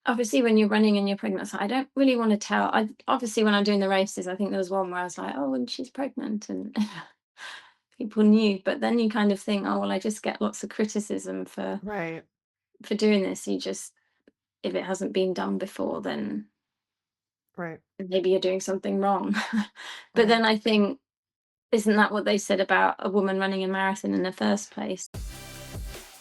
obviously when you're running and you're pregnant, so I don't really want to tell. I obviously when I'm doing the races, I think there was one where I was like, oh, and she's pregnant, and people knew. But then you kind of think, oh well, I just get lots of criticism Right. for doing this. You just, if it hasn't been done before, then Right. maybe you're doing something wrong. But Right. then I think, isn't that what they said about a woman running a marathon in the first place?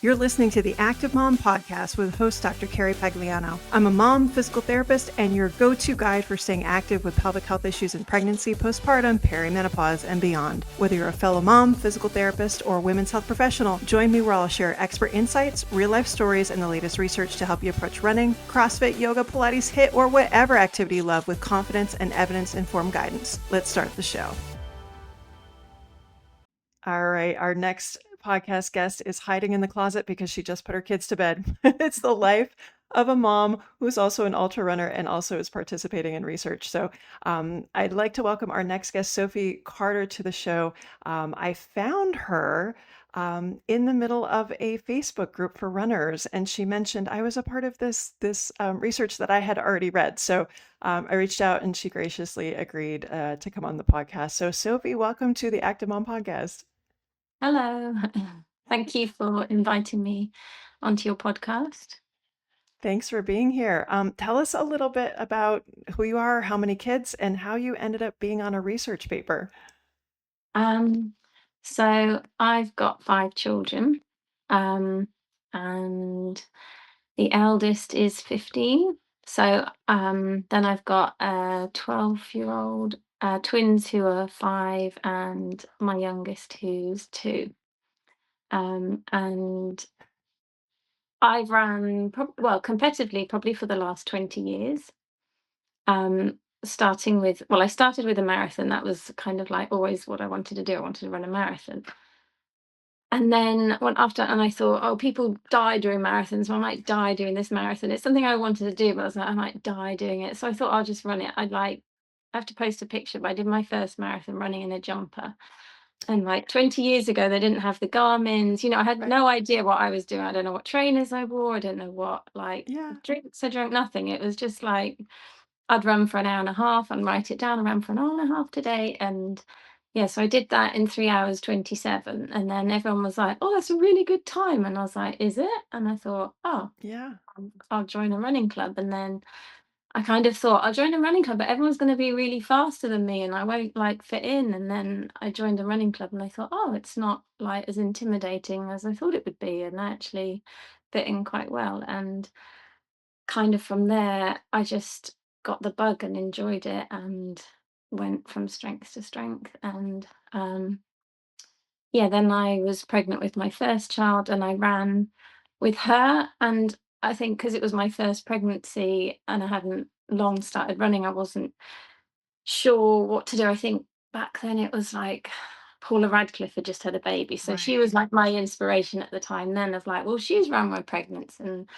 You're listening to the Active Mom Podcast with host Dr. Carrie Pagliano. I'm a mom, physical therapist, and your go-to guide for staying active with pelvic health issues in pregnancy, postpartum, perimenopause, and beyond. Whether you're a fellow mom, physical therapist, or women's health professional, join me where I'll share expert insights, real-life stories, and the latest research to help you approach running, CrossFit, yoga, Pilates, HIIT, or whatever activity you love with confidence and evidence-informed guidance. Let's start the show. All right. Our next podcast guest is hiding in the closet because she just put her kids to bed. It's the life of a mom who's also an ultra runner and also is participating in research. So I'd like to welcome our next guest, Sophie Carter, to the show. I found her in the middle of a Facebook group for runners, and she mentioned I was a part of this research that I had already read. So I reached out and she graciously agreed to come on the podcast. So Sophie, welcome to the Active Mom Podcast. Hello. Thank you for inviting me onto your podcast. Thanks for being here. Tell us a little bit about who you are, how many kids, and how you ended up being on a research paper. Um, so I've got 5 children, um, and the eldest is 15. So then I've got a 12-year-old, twins who are 5, and my youngest who's 2. And I've ran, well, competitively probably for the last 20 years. Starting with, well, I started with a marathon. That was kind of like always what I wanted to do. I wanted to run a marathon. And then went after, and I thought, oh, people die during marathons, so I might die doing this marathon. It's something I wanted to do, but I was like, I might die doing it. So I thought I'll just run it. I have to post a picture, but I did my first marathon running in a jumper. And like 20 years ago, they didn't have the Garmins. I had Right. no idea what I was doing. I don't know what trainers I wore. I don't know what like Yeah. drinks I drank, nothing. It was just like I'd run for an hour and a half and write it down. I ran for an hour and a half today. And yeah, so I did that in 3 hours 27. And then everyone was like, oh, that's a really good time. And I was like, is it? And I thought, oh, Yeah. I'll join a running club. And then I kind of thought, I'll join a running club, but everyone's going to be really faster than me and I won't like fit in. And then I joined a running club and I thought, oh, it's not like as intimidating as I thought it would be. And I actually fit in quite well. And kind of from there, I just got the bug and enjoyed it and went from strength to strength. And yeah, then I was pregnant with my first child and I ran with her. And I think because it was my first pregnancy and I hadn't long started running, I wasn't sure what to do. I think back then it was like Paula Radcliffe had just had a baby. So she was Right. like my inspiration at the time then of like, well, she's run my pregnancy and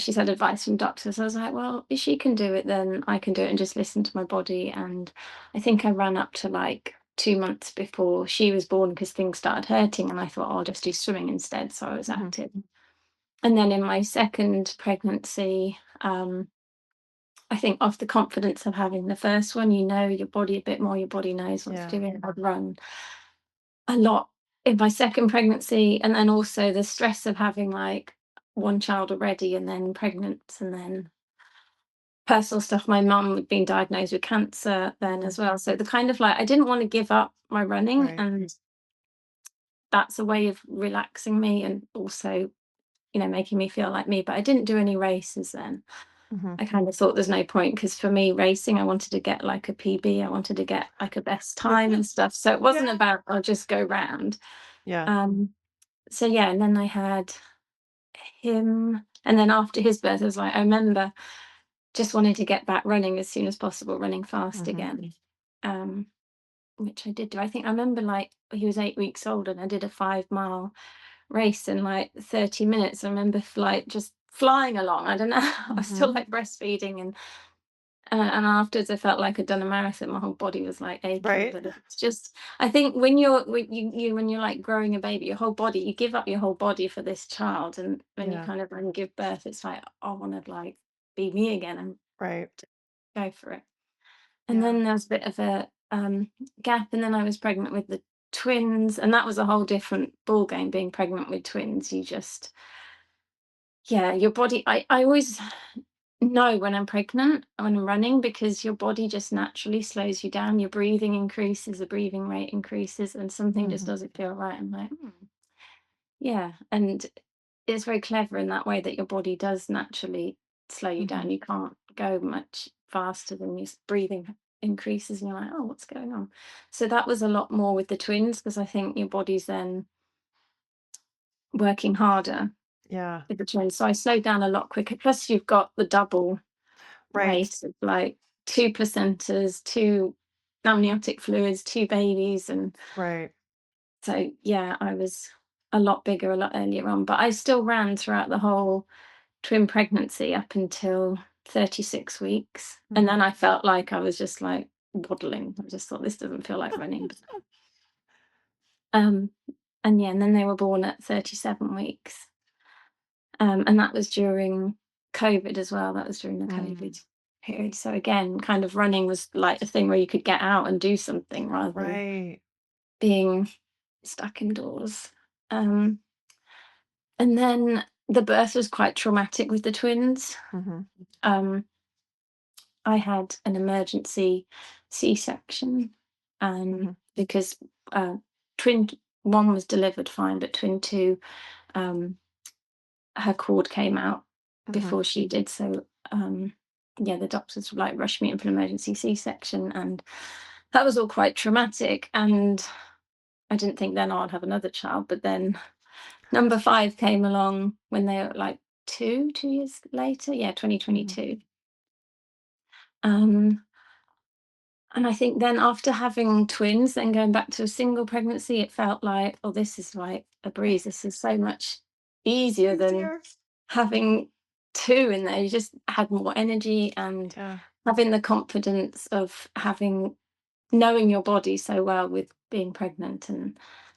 she's had advice from doctors. I was like, well, if she can do it, then I can do it and just listen to my body. And I think I ran up to like 2 months before she was born because things started hurting. And I thought, oh, I'll just do swimming instead. So I was Hmm. active. And then in my second pregnancy, I think off the confidence of having the first one, you know your body a bit more, your body knows what's Yeah. doing. I'd run a lot in my second pregnancy, and then also the stress of having like one child already and then pregnant and then personal stuff. My mum had been diagnosed with cancer then Mm. as well. So the kind of like I didn't want to give up my running, Right. and that's a way of relaxing me and also, making me feel like me. But I didn't do any races then. Hmm. I kind of thought there's no point because for me, racing, I wanted to get like a PB, I wanted to get like a best time and stuff. So it wasn't Yeah. about I'll just go round. Yeah. Um, so yeah, and then I had him, and then after his birth, I was like, I remember just wanting to get back running as soon as possible, running fast Hmm. again. Um, which I did do. I think I remember like he was 8 weeks old and I did a 5 mile race in like 30 minutes. I remember like just flying along. I don't know. I was still Hmm. like breastfeeding and afterwards I felt like I'd done a marathon. My whole body was like aching. Right. But it's just I think when you're like growing a baby, your whole body, you give up your whole body for this child. And when you Yeah. kind of when you give birth, it's like I want to like be me again and Right. go for it. And Yeah. then there was a bit of a gap, and then I was pregnant with the twins, and that was a whole different ball game. Being pregnant with twins, you just, yeah, your body. I always know when I'm pregnant, when I'm running, because your body just naturally slows you down. Your breathing increases, the breathing rate increases, and something just Mhm. doesn't feel right. I'm like, yeah, and it's very clever in that way that your body does naturally slow you Mhm. down. You can't go much faster than your breathing increases, and you're like, oh, what's going on? So that was a lot more with the twins, because I think your body's then working harder Yeah. with the twins. So I slowed down a lot quicker. Plus, you've got the double Right. race of like two placentas, two amniotic fluids, two babies, and Right. so yeah, I was a lot bigger a lot earlier on, but I still ran throughout the whole twin pregnancy up until 36 weeks. And then Mhm. I felt like I was just like waddling. I just thought this doesn't feel like running. Um, and yeah, and then they were born at 37 weeks. And that was during COVID as well. That was during the Mm. COVID period. So again, kind of running was like a thing where you could get out and do something rather than Right. being stuck indoors. Um, and then the birth was quite traumatic with the twins. Mhm. Um, I had an emergency C-section, Mhm. because twin one was delivered fine, but twin two, um, her cord came out Mhm. before she did. So yeah, the doctors like rushed me in for an emergency C-section, and that was all quite traumatic. And I didn't think then, oh, I'd have another child, but then number five came along when they were like 2 years later. Yeah, Mhm. 2022. Um, And I think then after having twins, then going back to a single pregnancy, it felt like, oh, this is like a breeze. This is so much easier than Easier. having two in there. You just had more energy, and Yeah. having the confidence of having knowing your body so well with being pregnant,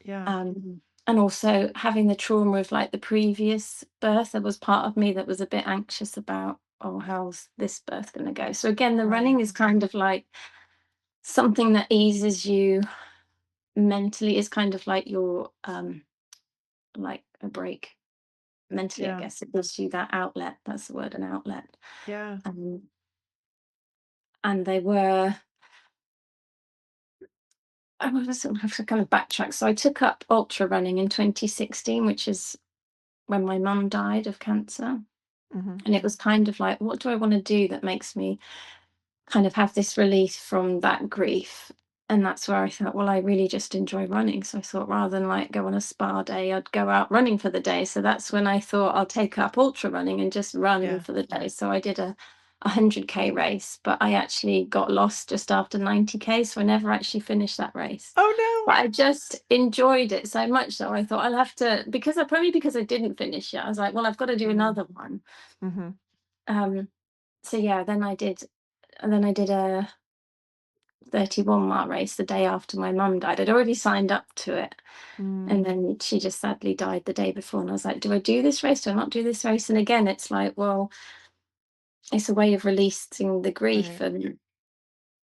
Yeah. and also having the trauma of like the previous birth. There was part of me that was a bit anxious about, oh, how's this birth going to go? So again, the Right. running is kind of like something that eases you mentally. Is kind of like your like a break mentally, I Yeah. guess. It gives you that outlet. That's the word, an outlet. Yeah. um, and they were, I was sort of have to kind of backtrack. So I took up ultra running in 2016, which is when my mum died of cancer. Mhm. And it was kind of like, what do I want to do that makes me kind of have this release from that grief? And that's where I thought, well, I really just enjoy running. So I thought, rather than like go on a spa day, I'd go out running for the day. So that's when I thought, I'll take up ultra running and just run Yeah. for the day. So I did a 100K race, but I actually got lost just after 90K. So I never actually finished that race. Oh, no. But I just enjoyed it so much, so I thought I'll have to, because I probably, because I didn't finish it, I was like, well, I've got to do Mm. another one. Mhm. Um, so yeah, then I did a 31-mile race the day after my mum died. I'd already signed up to it. And Mm. then she just sadly died the day before. And I was like, do I do this race? Do I not do this race? And again, it's like, well, it's a way of releasing the grief. Right. And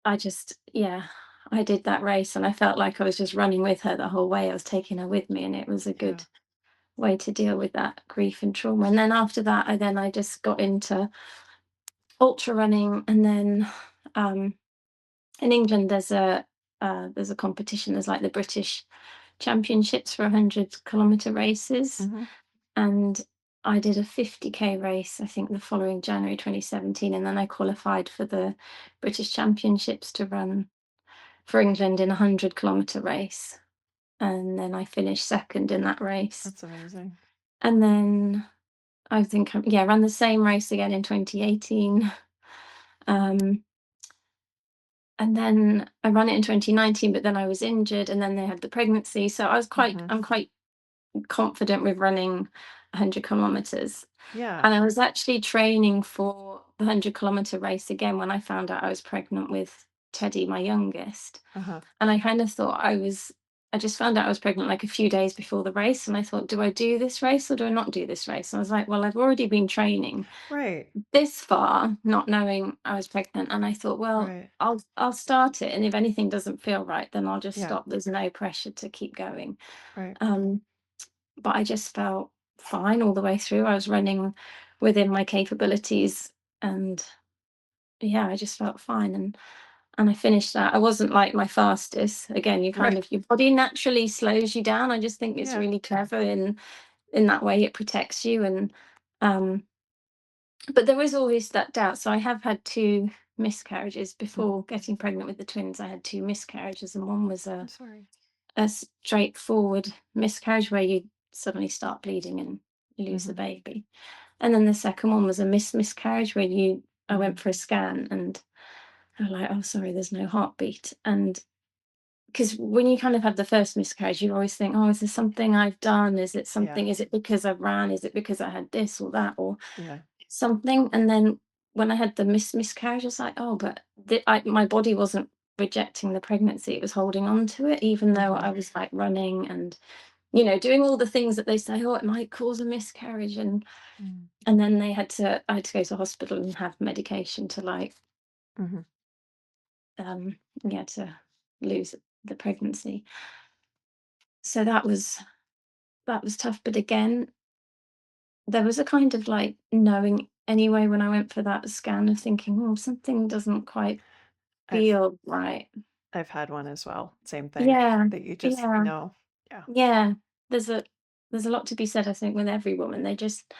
I just, yeah, I did that race, and I felt like I was just running with her the whole way. I was taking her with me, and it was a Yeah. good way to deal with that grief and trauma. And then after that, I just got into ultra running. And then in England, there's a competition. There's like the British Championships for 100-kilometer races, Mhm. and I did a 50K race, I think, the following January 2017, and then I qualified for the British Championships to run for England in a 100-kilometer race, and then I finished second in that race. That's amazing. And then I think, yeah, I ran the same race again in 2018. Um, and then I ran it in 2019, but then I was injured, and then they had the pregnancy. So Mhm. I'm quite confident with running 100 kilometers. Yeah. And I was actually training for the 100-kilometer race again when I found out I was pregnant with Teddy, my youngest. Uh-huh. And I kind of thought I was I just found out I was pregnant like a few days before the race, and I thought, do I do this race or do I not do this race? And I was like, well, I've already been training Right. this far, not knowing I was pregnant, and I thought, well, Right. I'll start it, and if anything doesn't feel right, then I'll just Yeah. stop. There's no pressure to keep going. Right. Um, but I just felt fine all the way through. I was running within my capabilities, and yeah, I just felt fine, and I finished that. I wasn't like my fastest. Again, you kind Right. of your body naturally slows you down. I just think it's Yeah. really clever in that way. It protects you, and um, but there is always that doubt. So I have had two miscarriages Mm. before getting pregnant with the twins. I had two miscarriages, and one was I'm sorry. a straightforward miscarriage where you suddenly start bleeding and lose the Mhm. baby. And then the second one was a miscarriage where you I went Mhm. for a scan and they're like, "Oh, sorry, there's no heartbeat." And because when you kind of have the first miscarriage, you always think, "Oh, is there something I've done? Is it Yeah. something? Is it because I ran? Is it because I had this or that or Yeah. something?" And then when I had the miscarriage, I was like, "Oh, but my body wasn't rejecting the pregnancy; it was holding on to it, even though I Mhm. was like running and doing all the things that they say, oh, it might cause a miscarriage." Mm. And then I had to go to hospital and have medication to like, Mhm. um, yeah, to lose the pregnancy. So that was tough. But again, there was a kind of like knowing anyway when I went for that scan of thinking, oh, something doesn't quite I've feel right. I've had one as well. Same thing Yeah, that you just yeah, know. Yeah. yeah. There's a there's a lot to be said, I think, with every woman. They just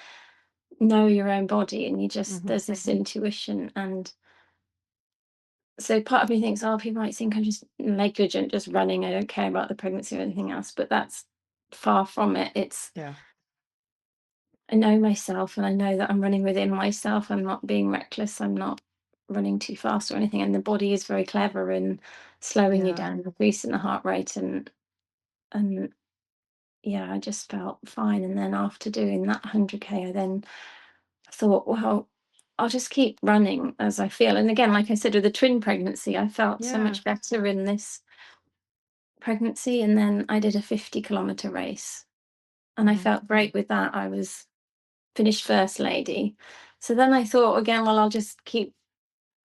know your own body, and Mhm. there's this intuition. And so part of me thinks, oh, people might think I'm just negligent, just running. I don't care about the pregnancy or anything else. But that's far from it. Yeah. I know myself and I know that I'm running within myself. I'm not being reckless. I'm not running too fast or anything. And the body is very clever in slowing you Yeah. down, increasing the heart rate. And yeah, I just felt fine. And then after doing that 100K, I then thought, well, I'll just keep running as I feel. And again, like I said, with the twin pregnancy, I felt so Yeah. much better in this pregnancy. And then I did a 50-kilometer race and I Mhm. felt great with that. I was finished first lady. So then I thought again, well, I'll just keep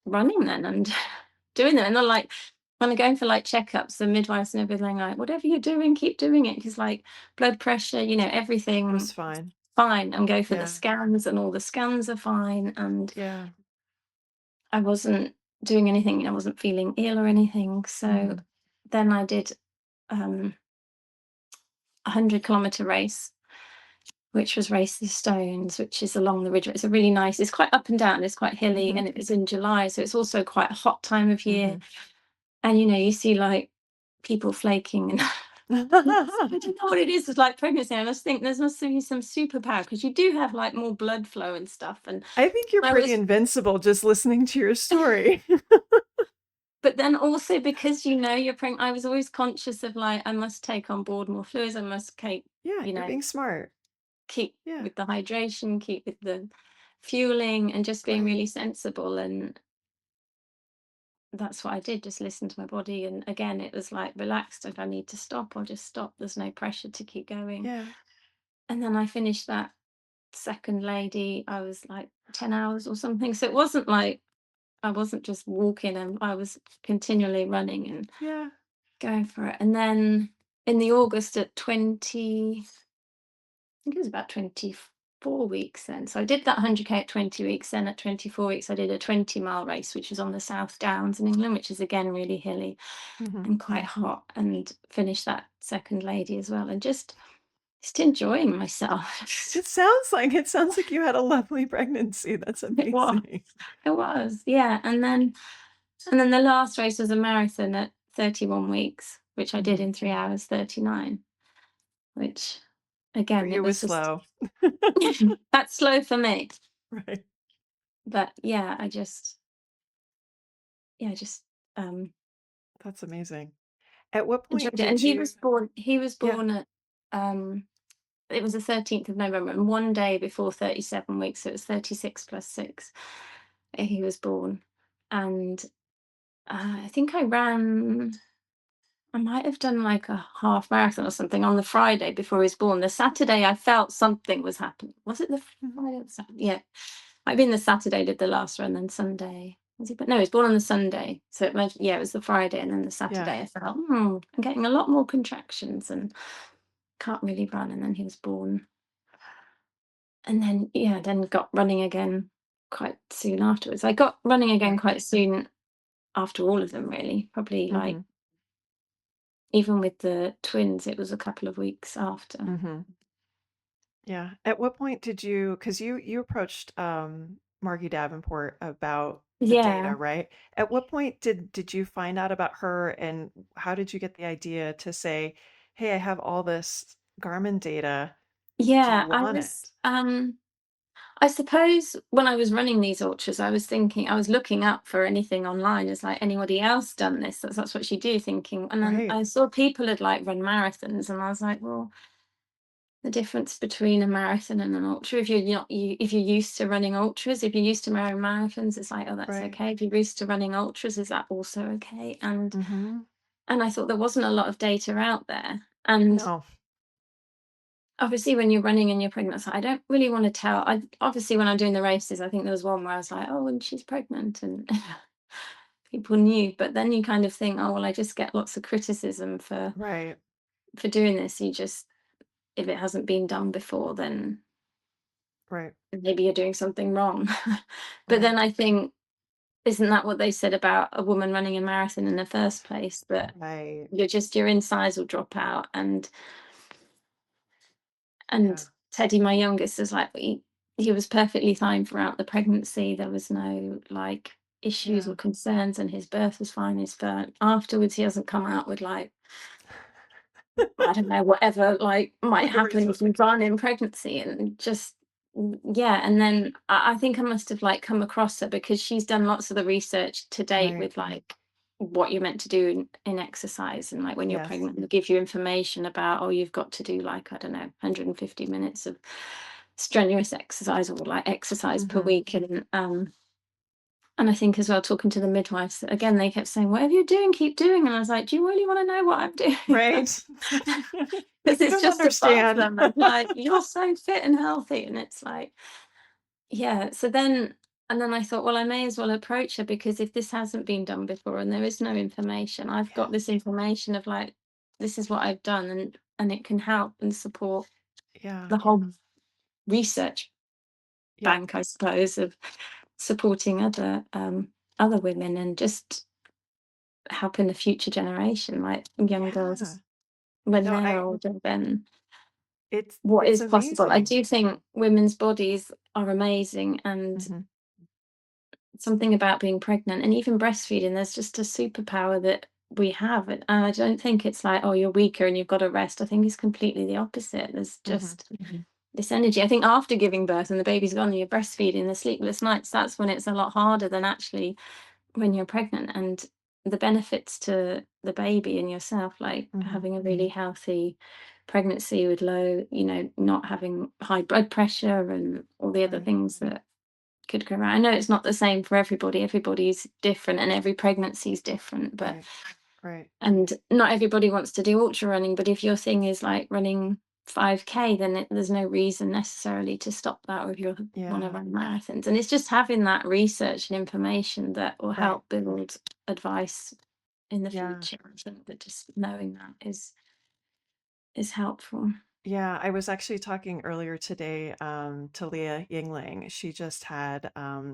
running then and doing them. And they're like, when I'm going for like checkups, the midwives and everything, like, whatever you're doing, keep doing it. Because like blood pressure, everything Was fine. fine. And go for the Yeah. scans, and all the scans are fine. And Yeah. I wasn't doing anything, I wasn't feeling ill or anything. So Mhm. then I did a 100-kilometer race, which was Race the Stones, which is along the ridge. It's a really nice, it's quite up and down, it's quite hilly, Mhm. and it was in July. So it's also quite a hot time of year. Mhm. And you see like people flaking and I don't know what it is. It's like pregnancy. I must think there must be some superpower because you do have like more blood flow and stuff. And I think you're I pretty was, invincible just listening to your story. but then also because you're pregnant, I was always conscious of like I must take on board more fluids. I must keep, Yeah, you you're know, being smart. keep Yeah. with the hydration, keep with the fueling, and just being Right. really sensible. And that's what I did, just listen to my body. And again, it was like relaxed. If I need to stop, I'll just stop. There's no pressure to keep going. Yeah. And then I finished that second lady, I was like 10 hours or something. So it wasn't like I wasn't just walking, and I was continually running and Yeah. going for it. And then in the August at 20, think it was about 24 weeks then. So I did that 100K at 20 weeks. Then at 24 weeks, I did a 20-mile race, which was on the South Downs in England, which is again really hilly Mhm. and quite hot, and finished that second lady as well. And just enjoying myself. It sounds like you had a lovely pregnancy. That's It was. amazing. It was. Yeah. And then the last race was a marathon at 31 weeks, which I did Mhm. in 3 hours 39, which For again, it you was was just slow. that's slow for me. Right. But yeah, I just um That's amazing. At what point enjoyed it. And did you he was Yeah. born at um it was the 13th of November, and one day before 37 weeks, so it was 36 plus 6. He was born. And I think I ran I might have done like a half marathon or something on the Friday before he was born. The Saturday, I felt something was happening. Was it the Mhm. Friday or the Saturday? Yeah. Might have been the Saturday did the last run, then Sunday. Was he? But no, he was born on the Sunday. So yeah, it was the Friday and then the Yeah. Saturday. I felt, I'm getting a lot more contractions and can't really run. And then he was born. And then, yeah, then got running again quite soon afterwards. I got running Yeah. again quite soon after all of them, really. Probably like, Mhm. even with the twins, it was a couple of weeks after. Mhm. Yeah. At what point did you, because you approached Margie Davenport about the data, Yeah. right? At what point did you find out about her, and how did you get the idea to say, "Hey, I have all this Garmin data. Do you Yeah. want it?" I suppose when I was running these ultras, I was thinking, I was looking up for anything online. Is like anybody else done this? That's what you do, thinking. And then Right. I saw people had like run marathons, and I was like, well, the difference between a marathon and an ultra, if you're not if you're used to running ultras, if you're used to running marathons, it's like, oh, that's Right. okay. If you're used to running ultras, is that also okay? Mhm. And I thought there wasn't a lot of data out there. And No. obviously, when you're running and you're pregnant, so I don't really want to tell. I obviously, when I'm doing the races, I think there was one where I was like, "Oh, and she's pregnant," and people knew. But then you kind of think, "Oh, well, I just get lots of criticism Right. for doing this. You just, if it hasn't been done before, then Right. maybe you're doing something wrong." But Right. then I think, isn't that what they said about a woman running a marathon in the first place? That Right. your insides will drop out, Yeah. and Teddy, my youngest, is like, he was perfectly fine throughout the pregnancy. There was no like issues Yeah. or concerns, and his birth was fine. His birth afterwards, he hasn't come out with like, I don't know, whatever like might Whatever happen he's if you supposed run in pregnancy, and just yeah. And then I think I must have like come across her because she's done lots of the research to to. date Right. with like what you're meant to do in exercise, and like when you're Yes. pregnant they'll give you information about, oh, you've got to do like, I don't know, 150 minutes of strenuous exercise or like exercise per Mhm. week. And I think as well, talking to the midwives, again, they kept saying, whatever you're doing, keep doing. And I was like, do you really want to know what I'm doing? Right. Because You it's don't just above understand. them. I'm like, you're so fit and healthy. And it's like, yeah. And then I thought, well, I may as well approach her, because if this hasn't been done before and there is no information, I've Yeah. got this information of like, this is what I've done, and it can help and support Yeah. the whole research Yep. bank, I suppose, of supporting other women, and just helping the future generation, like young Yeah. girls when No, they're older, then what it's is possible. I amazing. do think women's bodies are amazing, and Mhm. something about being pregnant and even breastfeeding, there's just a superpower that we have. And I don't think it's like, oh, you're weaker and you've got to rest. I think it's completely the opposite. There's Mhm. just this energy. I think after giving birth and the baby's gone and you're breastfeeding, the sleepless nights, that's when it's a lot harder than actually when you're pregnant. And the benefits to the baby and yourself, like Mhm. having a really healthy pregnancy with low, not having high blood pressure and all the other Right. things that could go around. I know it's not the same for everybody. Everybody's different and every pregnancy is different, but Right. Right. and not everybody wants to do ultra running, but if your thing is like running 5K, then there's no reason necessarily to stop that, or if you want to Yeah. run marathons. And it's just having that research and information that will Right. help build advice in the Yeah. future. I think that just knowing that is helpful. Yeah, I was actually talking earlier today to Leah Yingling. She just had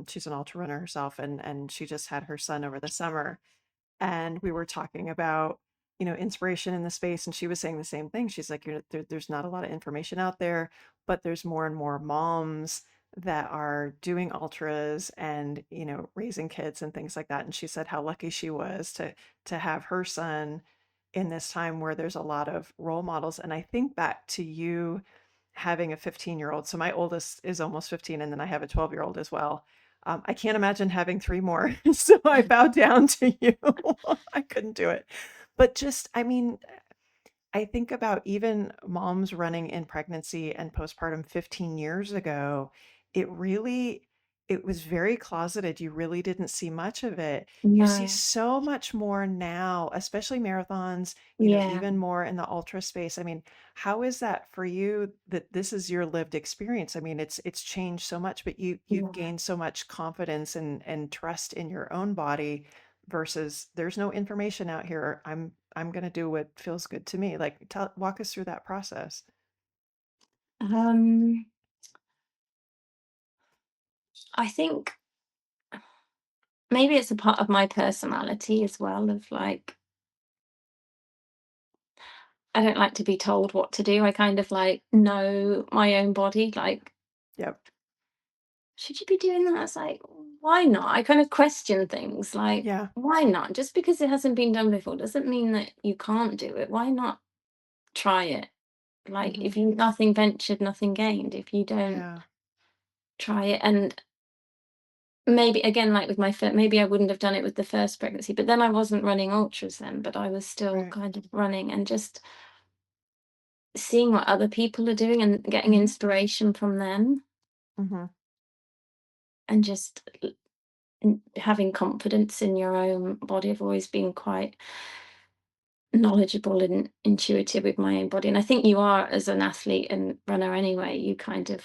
she's an ultra runner herself, and she just had her son over the summer, and we were talking about, inspiration in the space, and she was saying the same thing. She's like, there's not a lot of information out there, but there's more and more moms that are doing ultras and, raising kids and things like that. And she said how lucky she was to have her son in this time where there's a lot of role models. And I think back to you having a 15-year-old. So my oldest is almost 15, and then I have a 12-year-old as well. I can't imagine having three more. So I bow down to you. I couldn't do it. But just, I mean, I think about even moms running in pregnancy and postpartum 15 years ago. It really it was very closeted. You really didn't see much of it. You see No. so much more now, especially marathons, Yeah. even more in the ultra space. I mean, how is that for you that this is your lived experience? I mean, it's changed so much, but you've Yeah. gained so much confidence and trust in your own body versus there's no information out here. I'm going to do what feels good to me. Like walk us through that process. Um, I think maybe it's a part of my personality as well of like I don't like to be told what to do. I kind of like know my own body. Like, Yep. should you be doing that? It's like, why not? I kind of question things like, Yeah. why not? Just because it hasn't been done before doesn't mean that you can't do it. Why not try it? Like, Hmm. if you nothing ventured, nothing gained. If you don't Yeah. try it, and maybe again, like with my first, maybe I wouldn't have done it with the first pregnancy, but then I wasn't running ultras then, but I was still Right. kind of running and just seeing what other people are doing and getting Hmm. inspiration from them Hmm. and just having confidence in your own body. I've always been quite knowledgeable and intuitive with my own body. And I think you are as an athlete and runner anyway, you kind of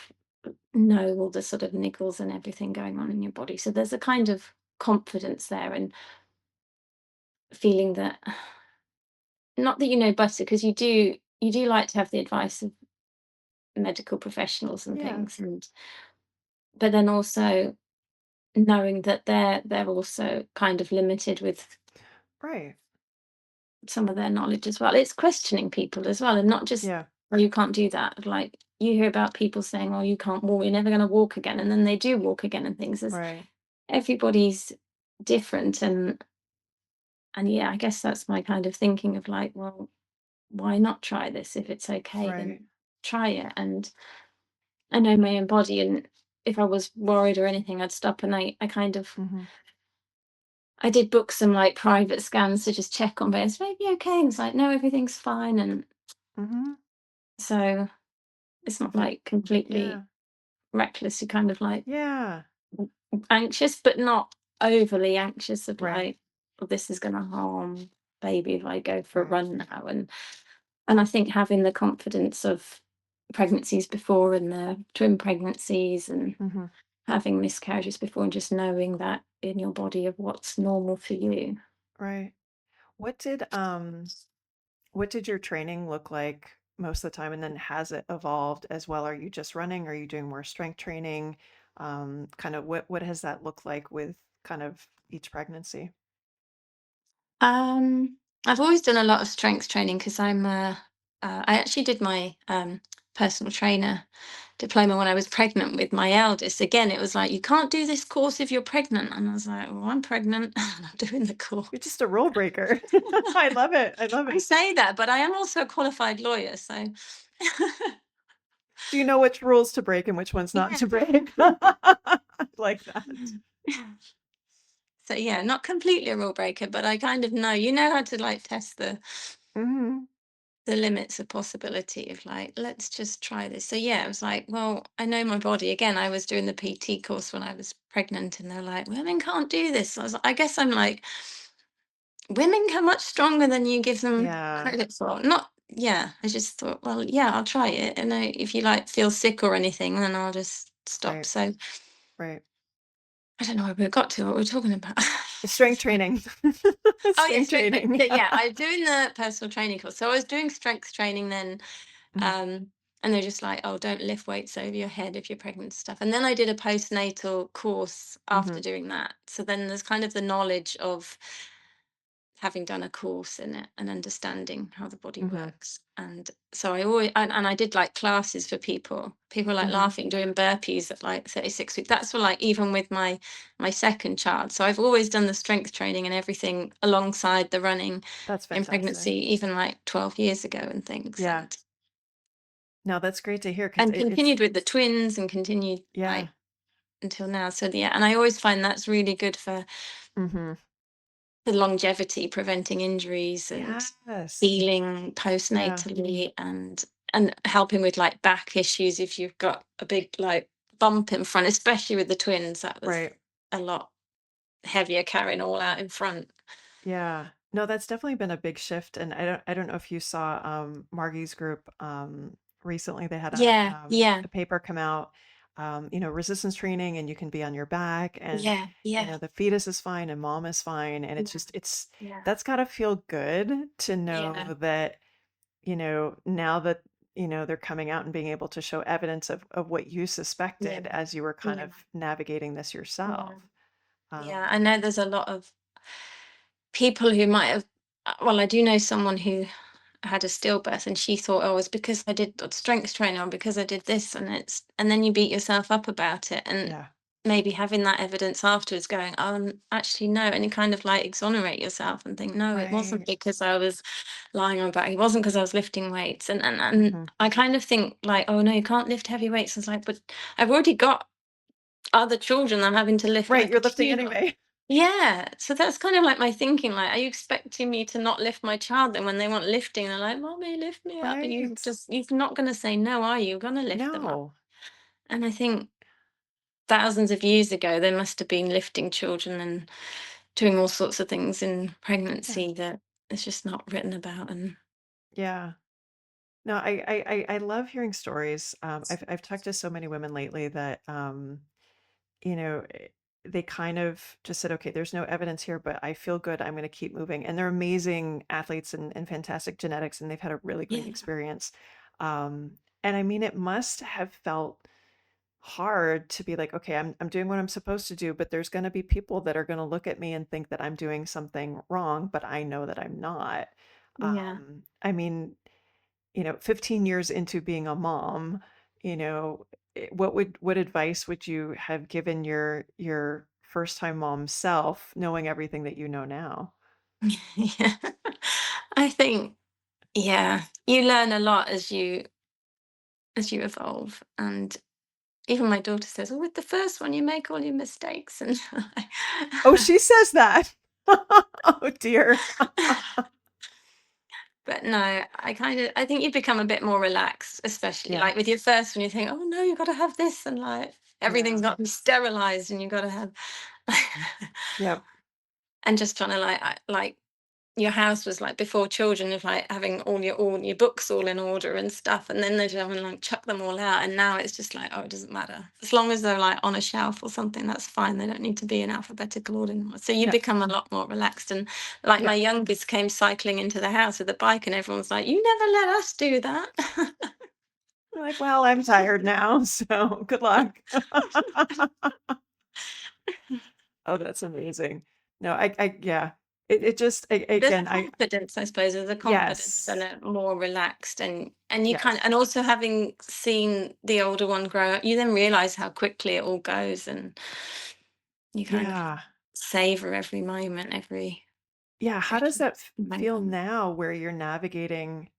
know all the sort of niggles and everything going on in your body. So there's a kind of confidence there and feeling that not that you know better, because you do like to have the advice of medical professionals and Yeah. things and but then also knowing that they're also kind of limited with Right. some of their knowledge as well. It's questioning people as well, and not just, Yeah. "Oh, you can't do that." Like, you hear about people saying, "Oh, you can't walk, you're never gonna walk again," and then they do walk again and things. There's Right. everybody's different and yeah, I guess that's my kind of thinking of like, well, why not try this? If it's okay, Right. then try it. And I know my own body, and if I was worried or anything, I'd stop and I kind of Hmm. I did book some like private scans to just check on, but it's maybe okay. And it's like, no, everything's fine. And Hmm. so it's not like completely Yeah. reckless. You're kind of like Yeah. anxious, but not overly anxious of Right. like, "Oh, this is going to harm baby if I go for a Right. run now." And I think having the confidence of pregnancies before and the twin pregnancies and Hmm. having miscarriages before and just knowing that in your body of what's normal for you. Right. What did what did your training look like most of the time? And then has it evolved as well? Are you just running? Are you doing more strength training? Kind of what has that looked like with kind of each pregnancy? Um, I've always done a lot of strength training because I actually did my personal trainer diploma when I was pregnant with my eldest. Again, it was like, you can't do this course if you're pregnant. And I was like, well, I'm pregnant and I'm doing the You're course. just a rule breaker. I love it. I love I it. say that, but I am also a qualified lawyer. So, So you know which rules to break and which ones not yeah. to break. I like that. So, yeah, not completely a rule breaker, but I kind of know, how to like test Hmm. the limits of possibility of like, let's just try this. So yeah, it was like, well, I know my body. Again, I was doing the PT course when I was pregnant, and they're like, women can't do this. So I was like, I guess I'm like, women are much stronger than you give them Yeah. credit for. Not, yeah. I just thought, well, yeah, I'll try it, and if you like feel sick or anything, then I'll just stop. Right. So Right. I don't know where we got to, what we're talking about. Strength training. Oh yeah, Strength strength training. training. So yeah, I was doing the personal training course. So I was doing strength training then. Mhm. Um, and they're just like, oh, don't lift weights over your head if you're pregnant and stuff. And then I did a postnatal course after Mhm. doing that. So then there's kind of the knowledge of having done a course in it and understanding how the body Mhm. works. And so I always, and I did like classes for people. People were like Mhm. laughing doing burpees at like 36 weeks. That's for like even with my second child. So I've always done the strength training and everything alongside the running That's in fantastic. pregnancy, even like 12 years ago and things. Yeah. No, that's great to hear because And continued with the twins and continued yeah. like until now. So yeah, and I always find that's really good for Mhm. the longevity, preventing injuries and Yes. healing Yeah. postnatally and helping with like back issues if you've got a big like bump in front, especially with the twins. That was Right. a lot heavier carrying all out in front. Yeah. No, that's definitely been a big shift, and I don't know if you saw, Margie's group, recently they had Yeah, yeah, a paper come out, resistance training, and you can be on your back, and, yeah, yeah, the fetus is fine and mom is fine, and yeah, it's yeah, that's gotta feel good to yeah, know that, now that, they're coming out and being able to show evidence of what you yeah, suspected as you were kind yeah, of navigating this yeah, yourself. yeah. Um, I know there's a lot of people who might have. Well, I do know someone who had a stillbirth, and she thought, oh, it's because I did strength training or because I did this, and then you beat yourself up about it, and yeah. maybe having that evidence afterwards, going, oh, actually no, and you kind of like exonerate yourself and think, no, it wasn't Right. because I was lying on my back, it wasn't because I was lifting weights, and Mhm. I kind of think like, oh no, you can't lift heavy weights. It's like, but I've already got other children I'm having to lift Right, like you're a lifting cube. anyway. Yeah, so that's kind of like my thinking, like, are you expecting me to not lift my child then when they want lifting? They're like, "Mommy, lift me up." And Right. you're not gonna say no, are you? You're gonna lift them up. No. And I think thousands of years ago, they must have been lifting children and doing all sorts of things in Yeah. pregnancy that it's just not written about. And Yeah. No, I love hearing stories. I've talked to so many women lately that, you know, eh, they kind of just said, okay, there's no evidence here, but I feel good. I'm going to keep moving. And they're amazing athletes and fantastic genetics, and they've had a really great yeah, experience. Um, and I mean, it must have felt hard to be like, okay, I'm doing what I'm supposed to do, but there's going to be people that are going to look at me and think that I'm doing something wrong, but I know that I'm not. yeah. I mean, 15 years into being a mom, what advice would you have given your first time mom self, knowing everything that you know now? Yeah. I think, yeah, you learn a lot as you evolve. And even my daughter says, "Oh, with the first one, you make all your mistakes." And Oh, she says that. Oh dear. but no, I think you become a bit more relaxed, especially Yeah. like with your first one, you think, "Oh no, you got to have this," and like everything's Yeah. got to be sterilized, and you got to have, Yep. and just trying to like your house was like before children of like having all your books all in order and stuff, and then they'd have and like chuck them all out, and now it's just like, oh, it doesn't matter as long as they're like on a shelf or something, that's fine, they don't need to be in alphabetical order anymore. So you Yeah. become a lot more relaxed. And like my Yeah. youngest came cycling into the house with a bike, and everyone's like, you never let us do that. You're like, well, I'm tired now, so good luck. Oh, that's amazing. No, yeah. It just, There's again, a confidence, I suppose. There's a confidence and yes, a more relaxed, and you kind yes, of, and also having seen the older one grow up, you then realize how quickly it all goes, and you kind of yeah. savor every moment, Yeah, how does every that feel moment. now where you're navigating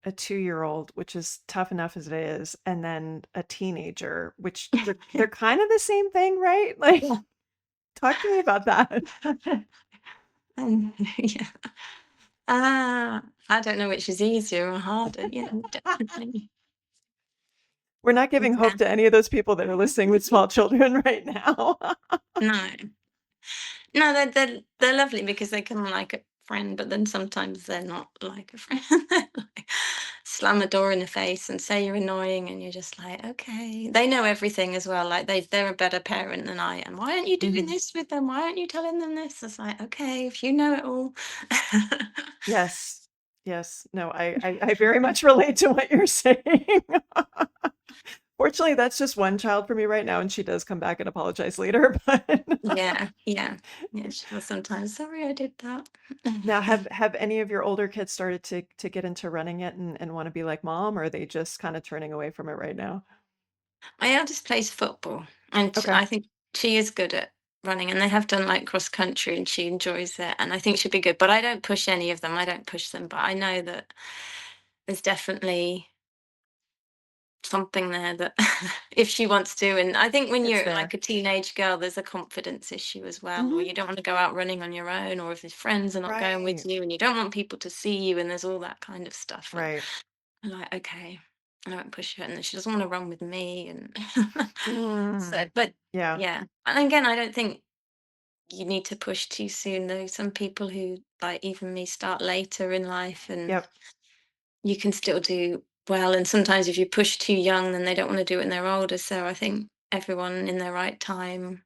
a 2-year-old, which is tough enough as it is, and then a teenager, which they're kind of the same thing, right? Like, Yeah. talk to me about that. And yeah. I don't know which is easier or harder. Yeah, definitely. We're not giving Yeah. hope to any of those people that are listening with small children right now. No. No, they're lovely because they come like a friend, but then sometimes they're not like a friend. They're like, slam a door in the face and say you're annoying, and you're just like, okay. They know everything as well. Like they're a better parent than I am. Why aren't you doing Mhm. this with them? Why aren't you telling them this? It's like, okay, if you know it all. Yes. Yes. No, I very much relate to what you're saying. Fortunately, that's just one child for me right now, and she does come back and apologize later, but Yeah, yeah, yeah. She will sometimes. Sorry, I did that. now have any of your older kids started to get into running it and want to be like mom, or are they just kind of turning away from it right now? My eldest plays football, and Okay. I think she is good at running. And they have done like cross country, and she enjoys it. And I think she'd be good. But I don't push any of them. I don't push them. But I know that there's definitely something there that if she wants to. And I think when It's you're like there. a teenage girl, there's a confidence issue as well, or Hmm. you don't want to go out running on your own, or if your friends are not going with Right. you, and you don't want people to see you, and there's all that kind of stuff. And Right. I'm like, okay. and I won't push her, and then she doesn't want to run with me, and so, Mm. but Yeah. yeah, and again, I don't think you need to push too soon. Though some people who, like even me, start later in life, and Yep. you can still do well. And sometimes if you push too young, then they don't want to do it when they're older. So I think everyone in their right time,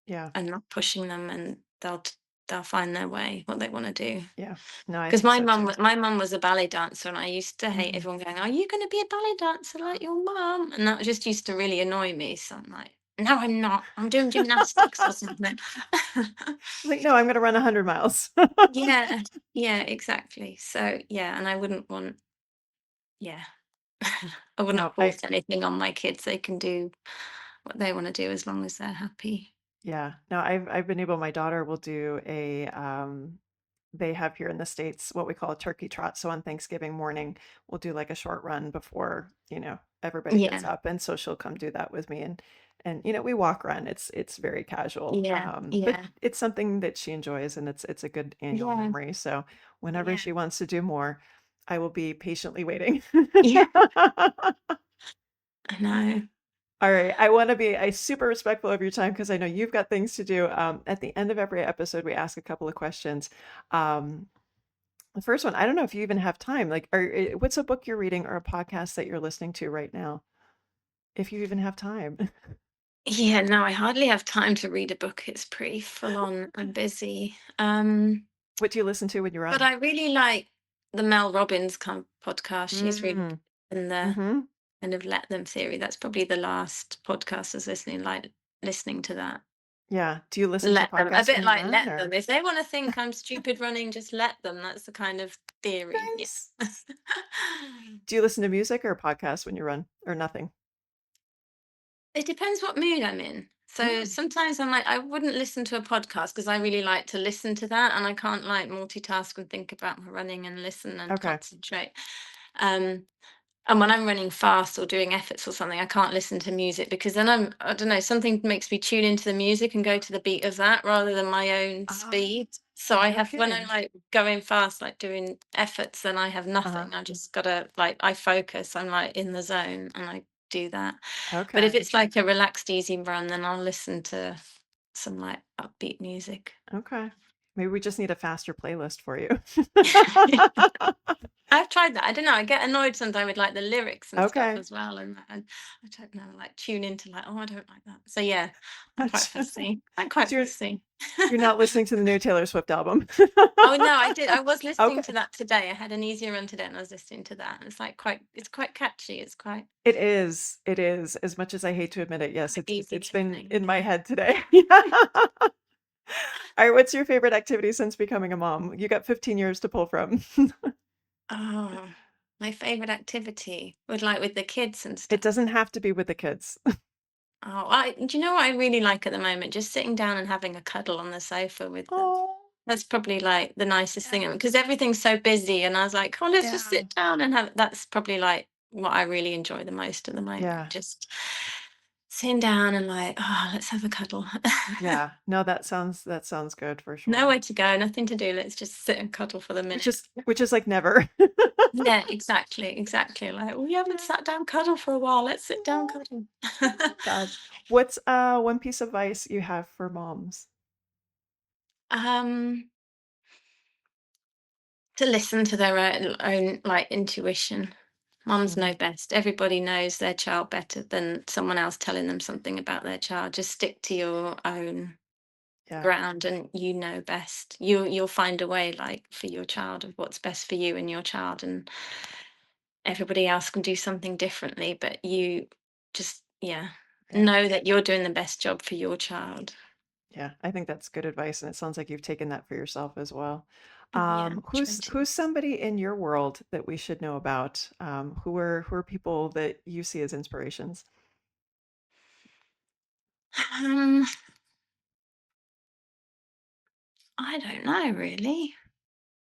Yeah. and not pushing them, and they'll find their way, what they want to do. Yeah. No, I Because think so too. my mum was a ballet dancer, and I used to hate Mm. everyone going, "Are you going to be a ballet dancer like your mum?" And that just used to really annoy me. So I'm like, "No, I'm not. I'm doing gymnastics or something." Like, no, I'm gonna run 100 miles. Yeah, yeah, exactly. So yeah, and I wouldn't want, yeah, I wouldn't No, force anything on my kids. They can do what they want to do as long as they're happy. yeah. No, I've been able my daughter will do a they have here in the States what we call a turkey trot. So on Thanksgiving morning, we'll do like a short run before, everybody gets Yeah, up. And so she'll come do that with me and we walk run. It's very casual. yeah, But yeah, it's something that she enjoys and it's a good annual yeah, memory. So whenever yeah, she wants to do more, I will be patiently waiting. yeah. I know. All right. I want to be super respectful of your time because I know you've got things to do. At the end of every episode, we ask a couple of questions. Um, the first one, I don't know if you even have time. Like, what's a book you're reading or a podcast that you're listening to right now? If you even have time. Yeah, no, I hardly have time to read a book. It's pretty full on and busy. What do you listen to when you But run? I really like the Mel Robbins podcast. She's really Mm, good in the mm-hmm. kind of let them theory. That's probably the last podcast I was listening, like listening to that. Yeah. Do you listen to Let them, a podcasts when bit you like run let them. or? If they want to think I'm stupid running, just let them. That's the kind of theory. Yeah. Nice. Do you listen to music or podcasts when you run or nothing? It depends what mood I'm in. So Mm, sometimes I'm like, I wouldn't listen to a podcast because I really like to listen to that, and I can't like multitask and think about my running and listen and okay. concentrate. Um, and when I'm running fast or doing efforts or something, I can't listen to music because then I don't know, something makes me tune into the music and go to the beat of that rather than my own Oh, speed. So I no have, when I'm kidding. like going fast, like doing efforts, then I have Uh-huh. nothing. I just gotta like, I focus, I'm like in the zone and I do that. But if Okay. it's like a relaxed, easy run, then I'll listen to some like upbeat music. Okay. Maybe we just need a faster playlist for you. I've tried that. I don't know. I get annoyed sometimes with like the lyrics and stuff Okay. as well, and I don't know, like tune into like, oh, I don't like that. So yeah, I'm quite Gotcha. fussy. I'm quite So fussy. you're not listening to the new Taylor Swift album. Oh no, I did. I was listening to Okay. that today. I had an easier run today, and I was listening to that. And it's like it's quite catchy. It's quite It is. It is. As much as I hate to admit it, yes, quite it's easy it's been listening. in my Yeah. head today. All right, what's your favorite activity since becoming a mom? You got 15 years to pull from. Oh, my favorite activity with like with the kids and It stuff. doesn't have to be with the kids. Oh, do you know what I really like at the moment? Just sitting down and having a cuddle on the sofa with them. Oh, That's probably like the nicest yeah. thing because everything's so busy, and I was like, "Oh, let's just Yeah. sit down and have." That's probably like what I really enjoy the most at the moment. Yeah. Just sitting down and like, oh, let's have a cuddle. Yeah. No, that sounds good for sure. Nowhere to go, nothing to do. Let's just sit and cuddle for the Which minute. is which is like never. Yeah, exactly, exactly. Like we haven't Yeah. sat down cuddle for a while. Let's sit down Oh, cuddle. God. What's one piece of advice you have for moms? um, to listen to their own like intuition. Mums Mhm. know best. Everybody knows their child better than someone else telling them something about their child. Just stick to your own Yeah. ground, and you know best. You'll find a way, like for your child, of what's best for you and your child, and everybody else can do something differently. But you just, yeah, Yeah. know that you're doing the best job for your child. Yeah, I think that's good advice, and it sounds like you've taken that for yourself as well. Yeah, try Who's to. who's somebody in your world that we should know about? Who are people that you see as inspirations? Um, I don't know really.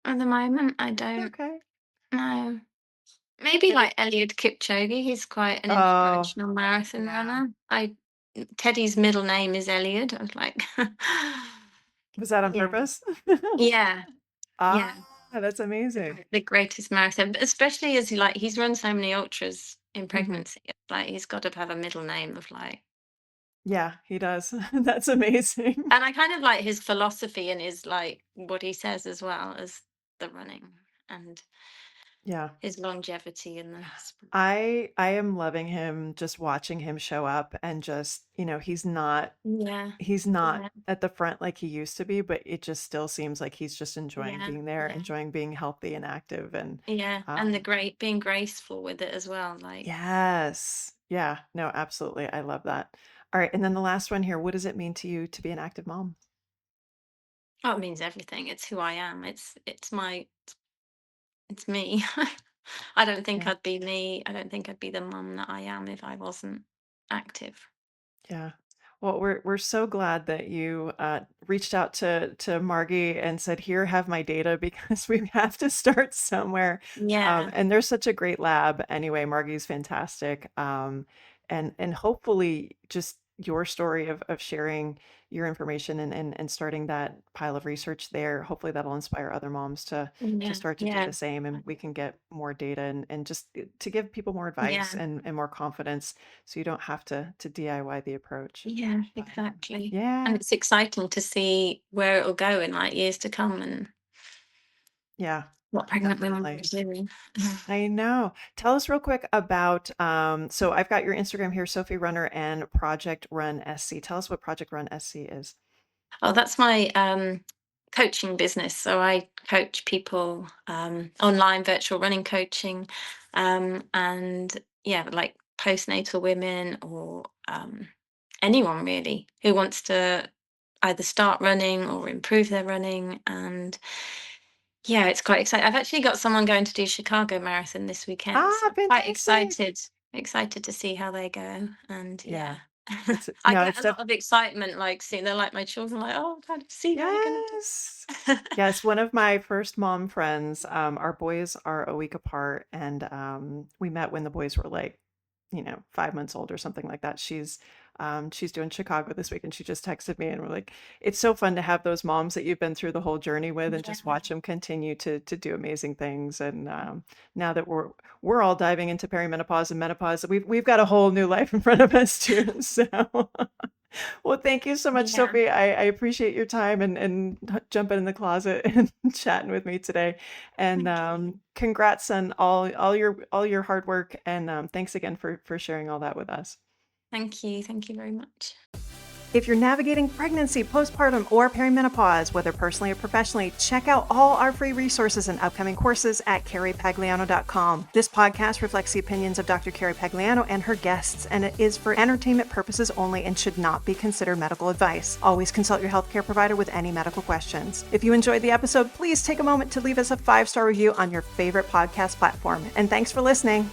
At the moment, I don't Okay. know. Maybe It, like Eliud Kipchoge, he's quite an oh, inspirational marathon yeah. runner. Teddy's middle name is Eliud. I was like, Was that on yeah, purpose? yeah, Ah, yeah. That's amazing. The greatest marathon, but especially as he's run so many ultras in Mhm. pregnancy. Like he's got to have a middle name of like. Yeah, he does. That's amazing. And I kind of like his philosophy and his like what he says as well as the running and Yeah. his longevity in the I am loving him, just watching him show up and just, Yeah, he's not yeah, at the front like he used to be, but it just still seems like he's just enjoying yeah, being there, yeah, enjoying being healthy and active and yeah. And the um great being graceful with it as well. Like, yes. Yeah, no, absolutely. I love that. All right, and then the last one here, what does it mean to you to be an active mom? oh, it means everything. It's who I am. It's me. I don't think Yeah. I'd be me. I don't think I'd be the mum that I am if I wasn't active. Yeah. Well, we're so glad that you reached out to Margie and said, "Here, have my data," because we have to start somewhere. Yeah, And there's such a great lab anyway. Margie's fantastic, and hopefully, just your story of sharing your information and starting that pile of research there. Hopefully, that'll inspire other moms to yeah, start to do yeah, the same, and we can get more data and just to give people more advice yeah, and more confidence so you don't have to DIY the approach. yeah, exactly. And Yeah, it's exciting to see where it'll go in like years to come and yeah, what pregnant women will be definitely. doing. I know. Tell us real quick about so I've got your Instagram here, Sophie Runner and Project Run SC. Tell us what Project Run SC is. Oh, that's my coaching business. So I coach people online, virtual running coaching, and yeah, like postnatal women or anyone really who wants to either start running or improve their running. And yeah, it's quite exciting. I've actually got someone going to do Chicago Marathon this weekend, so Ah, I'm quite fantastic. excited to see how they go. And Yeah. yeah, It's I no, get it's a lot of excitement, like seeing they're like my children, like, oh, I can't see how you're gonna yes. do. Yes, one of my first mom friends, our boys are a week apart, and we met when the boys were like, 5 months old or something like that. She's doing Chicago this week, and she just texted me, and we're like, it's so fun to have those moms that you've been through the whole journey with, and just Yeah, watch them continue to do amazing things. And now that we're all diving into perimenopause and menopause, we've got a whole new life in front of us too. So. Well, thank you so much, yeah. Sophie. I appreciate your time and jumping in the closet and chatting with me today. And Thank you. congrats on all your hard work. And thanks again for sharing all that with us. Thank you. Thank you very much. If you're navigating pregnancy, postpartum, or perimenopause, whether personally or professionally, check out all our free resources and upcoming courses at carriepagliano.com. This podcast reflects the opinions of Dr. Carrie Pagliano and her guests, and it is for entertainment purposes only and should not be considered medical advice. Always consult your healthcare provider with any medical questions. If you enjoyed the episode, please take a moment to leave us a 5-star review on your favorite podcast platform. And thanks for listening.